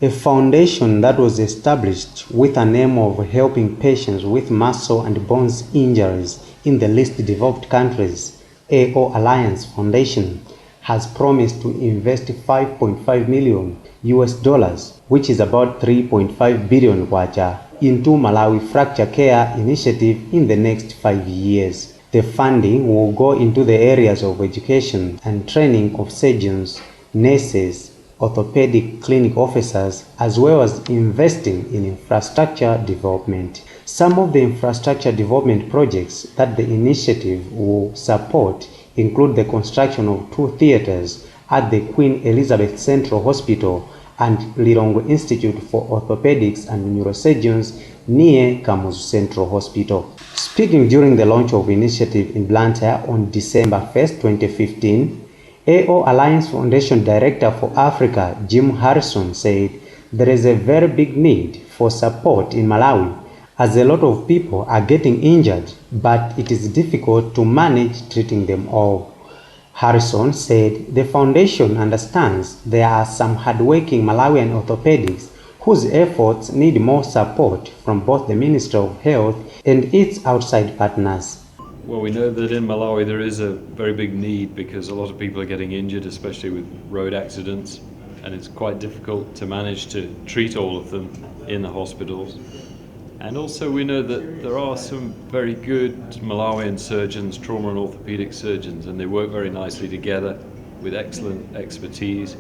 A foundation that was established with an aim of helping patients with muscle and bones injuries in the least developed countries, AO Alliance Foundation, has promised to invest $5.5 million, which is about 3.5 billion kwacha, into Malawi Fracture Care Initiative in the next 5 years. The funding will go into the areas of education and training of surgeons, nurses, orthopedic clinic officers, as well as investing in infrastructure development. Some of the infrastructure development projects that the initiative will support include the construction of 2 theaters at the Queen Elizabeth Central Hospital and Lilongwe Institute for Orthopedics and Neurosurgeons near Kamuzu Central Hospital. Speaking during the launch of the initiative in Blantyre on December 1, 2015, AO Alliance Foundation Director for Africa, Jim Harrison, said there is a very big need for support in Malawi as a lot of people are getting injured, but it is difficult to manage treating them all. Harrison said the foundation understands there are some hardworking Malawian orthopedics whose efforts need more support from both the Ministry of Health and its outside partners. Well, we know that in Malawi there is a very big need because a lot of people are getting injured, especially with road accidents, and it's quite difficult to manage to treat all of them in the hospitals. And also we know that there are some very good Malawian surgeons, trauma and orthopedic surgeons, and they work very nicely together with excellent expertise,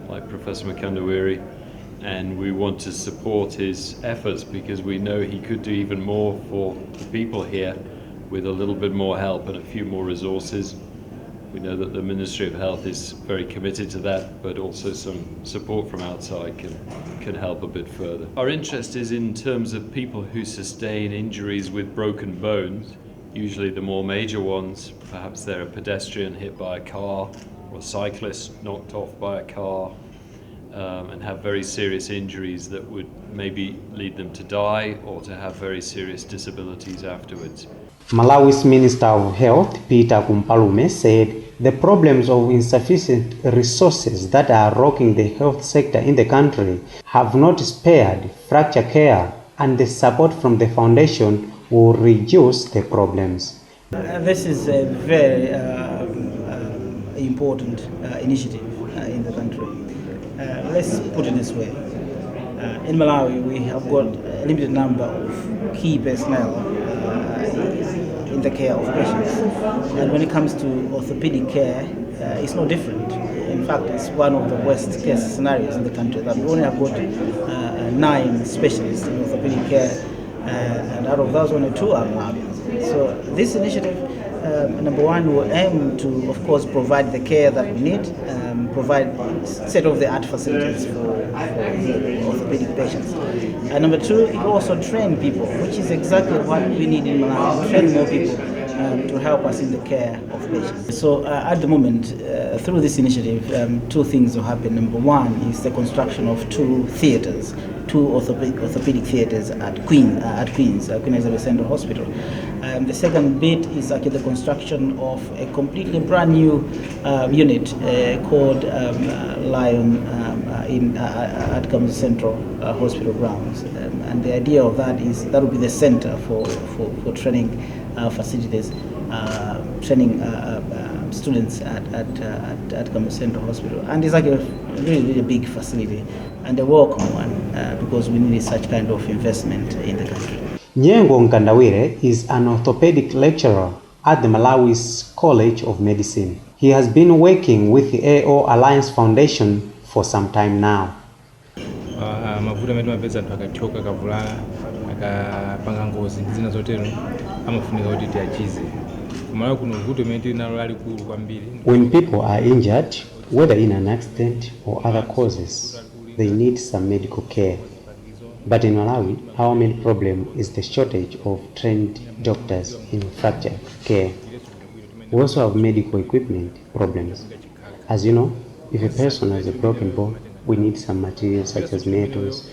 like Professor Mkandawire, and we want to support his efforts because we know he could do even more for the people here with a little bit more help and a few more resources. We know that the Ministry of Health is very committed to that, but also some support from outside can help a bit further. Our interest is in terms of people who sustain injuries with broken bones, usually the more major ones. Perhaps they're a pedestrian hit by a car or a cyclist knocked off by a car, and have very serious injuries that would maybe lead them to die or to have very serious disabilities afterwards. Malawi's Minister of Health, Peter Kumpalume, said the problems of insufficient resources that are rocking the health sector in the country have not spared fracture care, and the support from the foundation will reduce the problems. This is a very important initiative in the country. Let's put it this way. In Malawi, we have got a limited number of key personnel in the care of patients. And when it comes to orthopedic care, it's no different. In fact, it's one of the worst case scenarios in the country that we only have got 9 specialists in orthopedic care, and out of those, only 2 are Malawians. So this initiative, number one, will aim to, of course, provide the care that we need, provide state-of-the-art facilities for orthopedic patients. And number 2, it will also train people, which is exactly what we need in Malawi, train more people to help us in the care of patients. So at the moment, through this initiative, 2 things will happen. Number 1 is the construction of 2 theaters, 2 orthopedic theaters at Queen Elizabeth Central Hospital. The second bit is actually the construction of a completely brand new unit called Lion at Kamuzu Central Hospital grounds. And the idea of that is that will be the center for training facilities, training students at Kamuzu Central Hospital. And it's like a really big facility and a welcome one because we need such kind of investment in the country. Nyengo Mkandawire is an orthopedic lecturer at the Malawi's College of Medicine. He has been working with the AO Alliance Foundation for some time now. Mavuta metu mapeza akachoka kavulana akapanga ngozi zina zotero amafunika kuti tiachize. Kumala kuno vuto metu nalo ali kulu kwambiri. When people are injured, whether in an accident or other causes, they need some medical care. But in Malawi, our main problem is the shortage of trained doctors in fracture care. We also have medical equipment problems. As you know, if a person has a broken bone, we need some materials such as metals.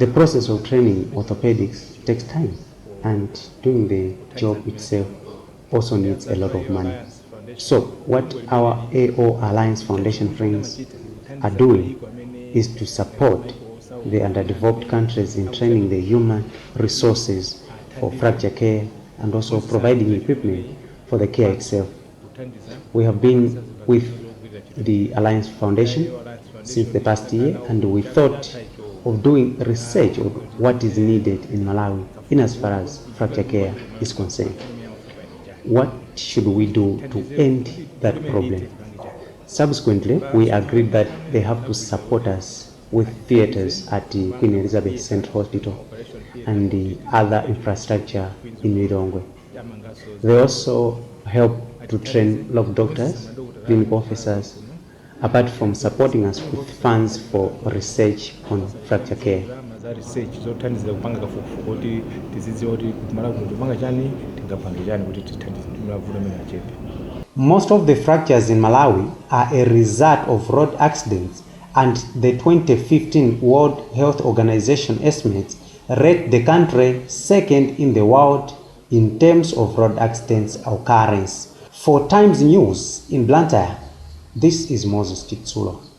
The process of training orthopedics takes time, and doing the job itself also needs a lot of money. So what our AO Alliance Foundation friends are doing is to support the underdeveloped countries in training the human resources for fracture care and also providing equipment for the care itself. We have been with the Alliance Foundation since the past year, and we thought of doing research of what is needed in Malawi in as far as fracture care is concerned. What should we do to end that problem? Subsequently, we agreed that they have to support us with theaters at the Queen Elizabeth Central Hospital and the other infrastructure in Lilongwe. They also help to train local doctors, clinical officers, apart from supporting us with funds for research on fracture care. Most of the fractures in Malawi are a result of road accidents, and the 2015 World Health Organization estimates rate the country second in the world in terms of road accidents occurrence. For Times News in Blantyre, this is Moses Titsulo.